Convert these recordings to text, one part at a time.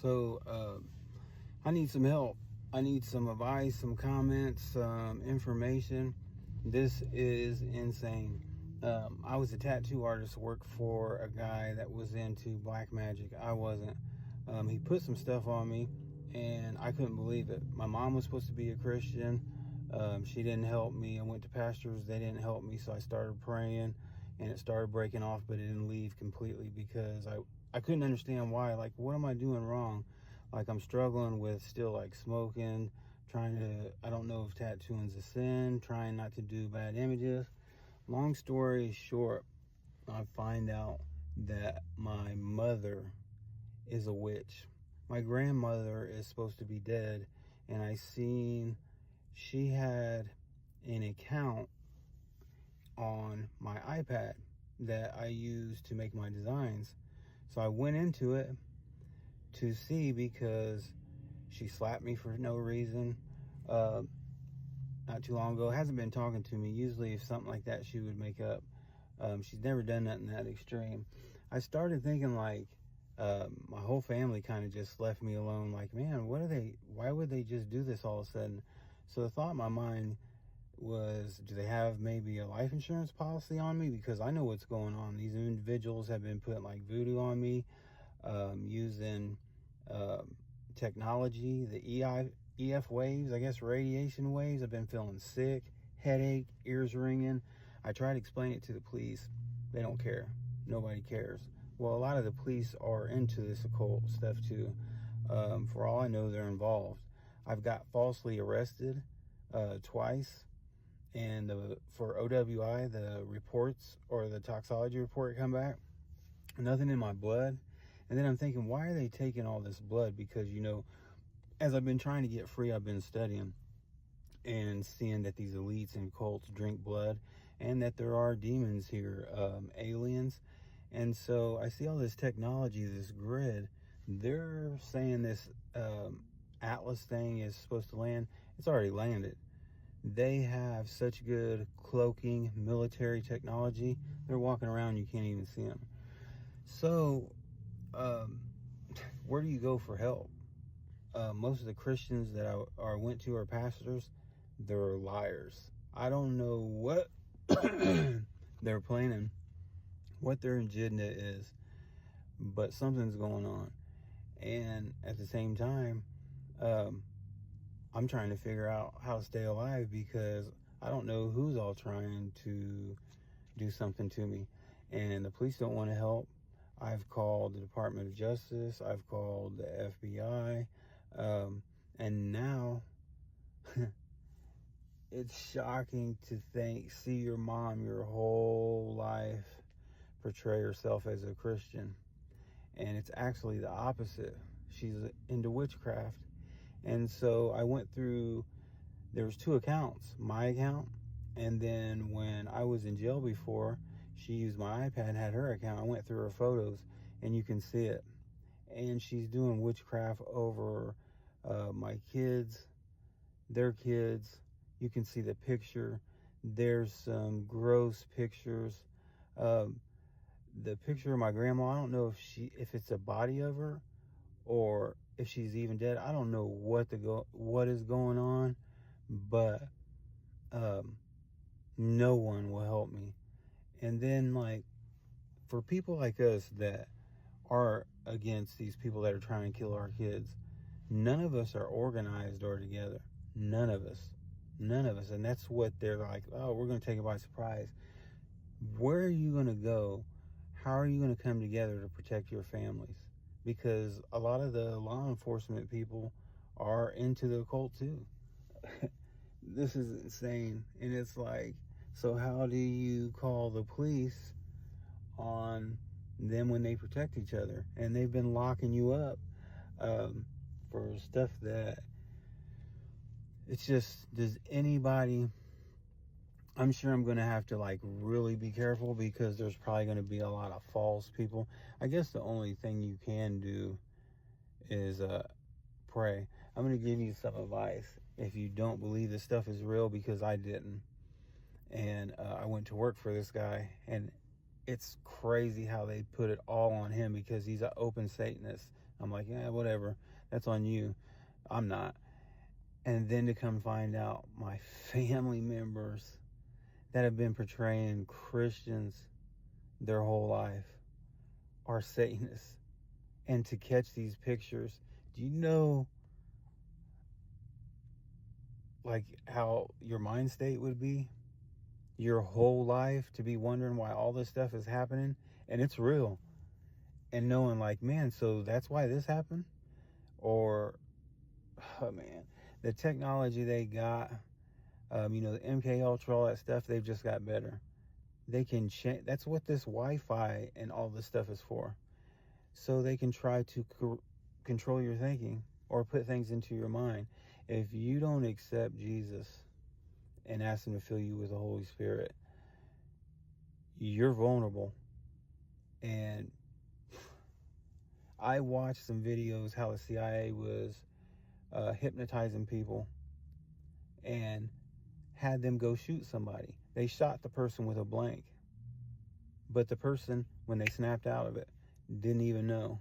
So I need some help. I need some advice, some comments, some information. This is insane. I was a tattoo artist, worked for a guy that was into black magic. I wasn't. He put some stuff on me, and I couldn't believe it. My mom was supposed to be a Christian. She didn't help me. I went to pastors. They didn't help me, so I started praying, and it started breaking off, but it didn't leave completely because I couldn't understand why. Like, what am I doing wrong? Like, I'm struggling with still like smoking, I don't know if tattooing's a sin, trying not to do bad images. Long story short, I find out that my mother is a witch. My grandmother is supposed to be dead, and I seen she had an account on my iPad that I use to make my designs. So I went into it to see because she slapped me for no reason not too long ago. Hasn't been talking to me. Usually if something like that she would make up. She's never done nothing that extreme. I started thinking like my whole family kind of just left me alone. Like, man, why would they just do this all of a sudden? So the thought in my mind was, do they have maybe a life insurance policy on me? Because I know what's going on. These individuals have been putting like voodoo on me, using technology, the EF waves, I guess radiation waves. I've been feeling sick, headache, ears ringing. I try to explain it to the police. They don't care. Nobody cares. Well, a lot of the police are into this occult stuff too. For all I know, they're involved. I've got falsely arrested twice. And for OWI, the reports or the toxology report come back, nothing in my blood. And then I'm thinking, why are they taking all this blood? Because, as I've been trying to get free, I've been studying and seeing that these elites and cults drink blood and that there are demons here, aliens. And so I see all this technology, this grid. They're saying this Atlas thing is supposed to land. It's already landed. They have such good cloaking military technology. They're walking around, you can't even see them. So where do you go for help? Most of the Christians that I went to are pastors. They're liars. I don't know what they're planning, what their agenda is, but something's going on. And at the same time, I'm trying to figure out how to stay alive because I don't know who's all trying to do something to me. And the police don't want to help. I've called the Department of Justice. I've called the FBI. And now it's shocking to see your mom your whole life portray herself as a Christian. And it's actually the opposite. She's into witchcraft. And so I went through, there was two accounts, my account, and then when I was in jail before, she used my iPad, had her account. I went through her photos and you can see it. And she's doing witchcraft over my kids, their kids. You can see the picture. There's some gross pictures. The picture of my grandma, I don't know if it's a body of her or if she's even dead. I don't know what is going on, but no one will help me. And then, like, for people like us that are against these people that are trying to kill our kids, none of us are organized or together. None of us. And that's what they're like, oh, we're going to take it by surprise. Where are you going to go? How are you going to come together to protect your families? Because a lot of the law enforcement people are into the occult too. This is insane. And it's like, so how do you call the police on them when they protect each other? And they've been locking you up for stuff that it's just, does anybody, I'm sure I'm going to have to like really be careful because there's probably going to be a lot of false people. I guess the only thing you can do is pray. I'm going to give you some advice if you don't believe this stuff is real, because I didn't. And I went to work for this guy, and it's crazy how they put it all on him because he's an open Satanist. I'm like, yeah, whatever. That's on you. I'm not. And then to come find out my family members that have been portraying Christians their whole life are Satanists. And to catch these pictures, do you know like how your mind state would be? Your whole life to be wondering why all this stuff is happening, and it's real. And knowing like, man, so that's why this happened? Or, oh man, the technology they got, the MK Ultra, all that stuff, they've just got better. They can change. That's what this Wi-Fi and all this stuff is for. So they can try to control your thinking or put things into your mind. If you don't accept Jesus and ask him to fill you with the Holy Spirit, you're vulnerable. And I watched some videos how the CIA was hypnotizing people and had them go shoot somebody. They shot the person with a blank, but the person, when they snapped out of it, didn't even know.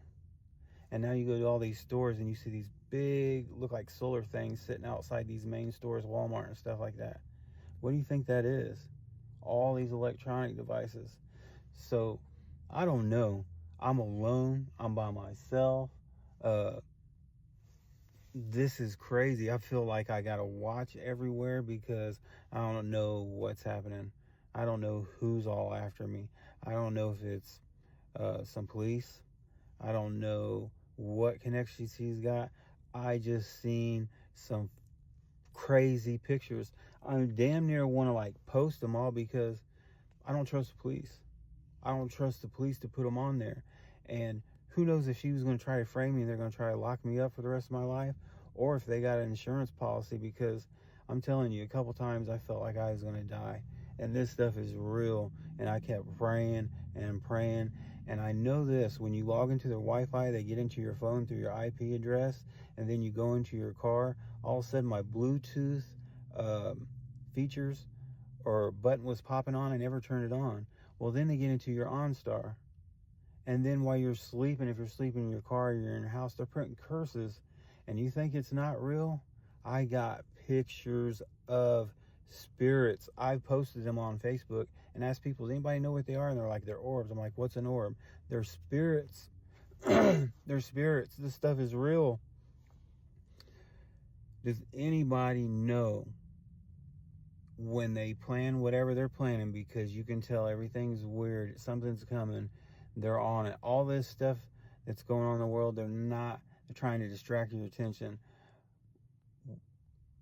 And now you go to all these stores and you see these big, look like solar things sitting outside these main stores, Walmart and stuff like that. What do you think that is? All these electronic devices. So I don't know. I'm alone. I'm by myself. This is crazy. I feel like I gotta watch everywhere because I don't know what's happening. I don't know who's all after me. I don't know if it's some police. I don't know what connections he's got. I just seen some crazy pictures. I damn near want to like post them all because I don't trust the police. I don't trust the police to put them on there. And who knows if she was going to try to frame me and they're going to try to lock me up for the rest of my life, or if they got an insurance policy, because I'm telling you, a couple times I felt like I was going to die. And this stuff is real. And I kept praying and praying. And I know this, when you log into their Wi-Fi, they get into your phone through your IP address, and then you go into your car. All of a sudden, my Bluetooth features or button was popping on. I never turned it on. Well, then they get into your OnStar. And then while you're sleeping, if you're sleeping in your car or you're in your house, they're printing curses. And you think it's not real? I got pictures of spirits. I've posted them on Facebook and asked people, does anybody know what they are? And they're like, they're orbs. I'm like, what's an orb? They're spirits. They're spirits. This stuff is real. Does anybody know when they plan whatever they're planning? Because you can tell everything's weird. Something's coming. They're on it. All this stuff that's going on in the world, they're trying to distract your attention.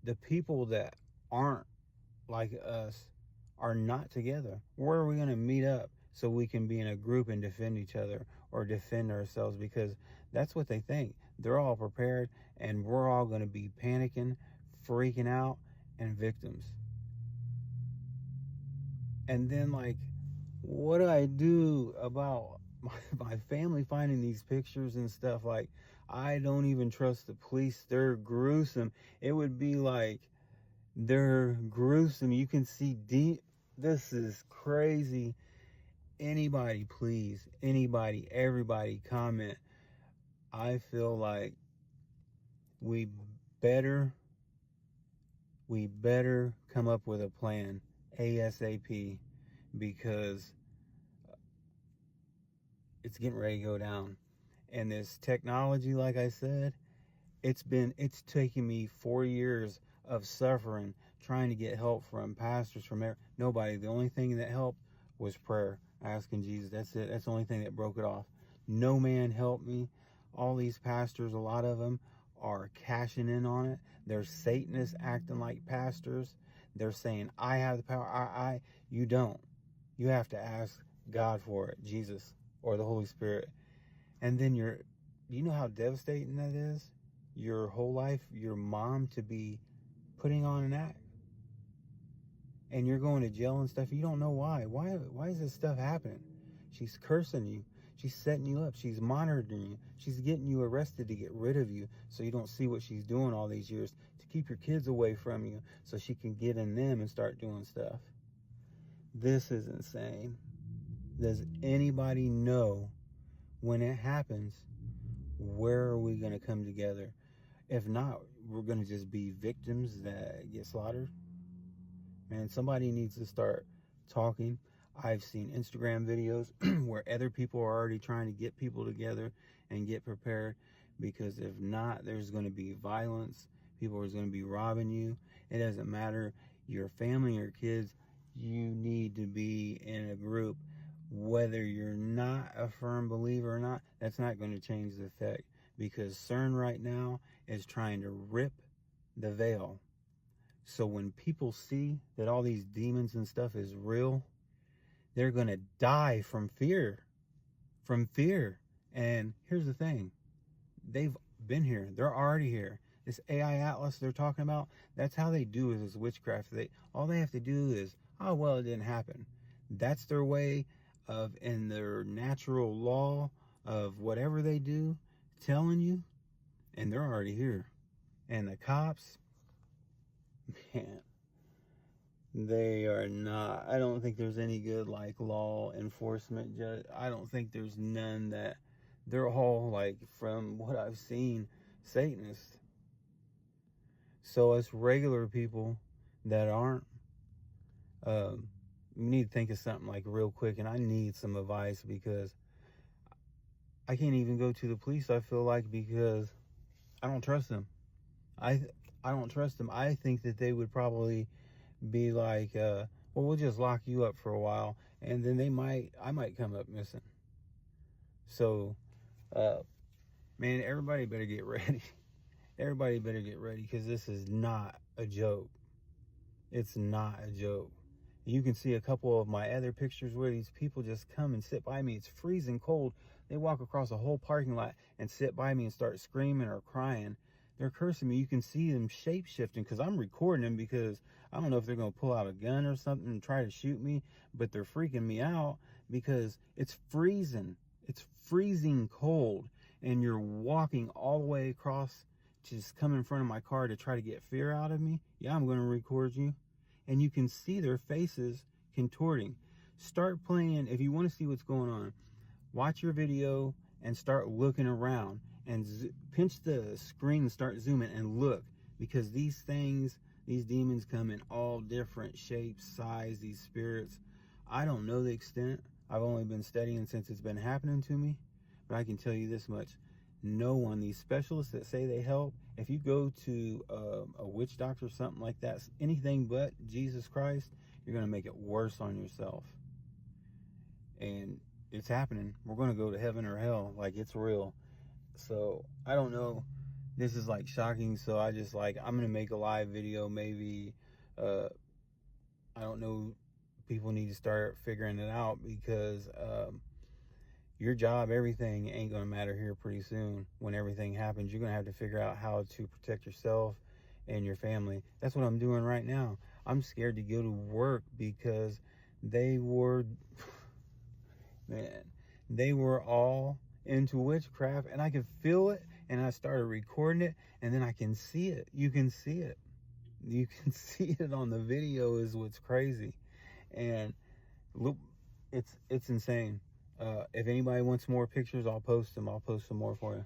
The people that aren't like us are not together. Where are we going to meet up so we can be in a group and defend each other or defend ourselves? Because that's what they think. They're all prepared and we're all going to be panicking, freaking out, and victims. And then, like, what do I do about my family finding these pictures and stuff? Like, I don't even trust the police. They're gruesome. It would be like, they're gruesome. You can see deep. This is crazy. Anybody, please. Anybody, everybody, comment. I feel like we better come up with a plan ASAP, because it's getting ready to go down. And this technology, like I said, it's taken me 4 years of suffering trying to get help from pastors, from nobody. The only thing that helped was prayer, asking Jesus. That's it. That's the only thing that broke it off. No man helped me. All these pastors, a lot of them are cashing in on it. They're Satanists acting like pastors. They're saying, I have the power. You don't. You have to ask God for it, Jesus or the Holy Spirit. And then do you know how devastating that is? Your whole life, your mom to be putting on an act. And you're going to jail and stuff. You don't know why. Why is this stuff happening? She's cursing you. She's setting you up. She's monitoring you. She's getting you arrested to get rid of you so you don't see what she's doing all these years, to keep your kids away from you so she can get in them and start doing stuff. This is insane. Does anybody know when it happens where are we going to come together? If not, we're going to just be victims that get slaughtered. Man, somebody needs to start talking. I've seen Instagram videos where other people are already trying to get people together and get prepared, because if not, there's going to be violence. People are going to be robbing you. It doesn't matter your family or kids. You need to be in a group. Whether you're not a firm believer or not, that's not going to change the effect, because CERN right now is trying to rip the veil. So when people see that all these demons and stuff is real, they're going to die from fear. From fear. And here's the thing. They've been here. They're already here. This AI Atlas they're talking about, that's how they do it, is witchcraft. All they have to do is, oh, well, it didn't happen. That's their way of, in their natural law of whatever they do, telling you, and they're already here. And the cops, man, they are not. I don't think there's any good like law enforcement. I don't think there's none. That they're all, like, from what I've seen, Satanists. So us regular people that aren't, we need to think of something like real quick. And I need some advice, because I can't even go to the police, I feel like, because I don't trust them. I don't trust them. I think that they would probably be like, well, we'll just lock you up for a while, and then I might come up missing. So, man, everybody better get ready. Everybody better get ready, because this is not a joke. It's not a joke. You can see a couple of my other pictures where these people just come and sit by me. It's freezing cold. They walk across a whole parking lot and sit by me and start screaming or crying. They're cursing me. You can see them shape shifting, because I'm recording them, because I don't know if they're going to pull out a gun or something and try to shoot me, but they're freaking me out because it's freezing. It's freezing cold, and you're walking all the way across to just come in front of my car to try to get fear out of me. Yeah, I'm going to record you. And you can see their faces contorting. Start playing. If you want to see what's going on, watch your video and start looking around, and pinch the screen and start zooming and look, because these things, these demons, come in all different shapes, size, these spirits. I don't know the extent. I've only been studying since it's been happening to me, but I can tell you this much. No one, these specialists that say they help, if you go to a witch doctor or something like that, anything but Jesus Christ, you're going to make it worse on yourself. And it's happening. We're going to go to heaven or hell. Like, it's real. So I don't know. This is like shocking. So I just, like, I'm going to make a live video. Maybe, I don't know. People need to start figuring it out, because, your job, everything ain't going to matter here pretty soon. When everything happens, you're going to have to figure out how to protect yourself and your family. That's what I'm doing right now. I'm scared to go to work, because they were, man, they were all into witchcraft, and I could feel it, and I started recording it, and then I can see it. You can see it. You can see it on the video, is what's crazy. And look, it's insane. If anybody wants more pictures, I'll post them. I'll post some more for you.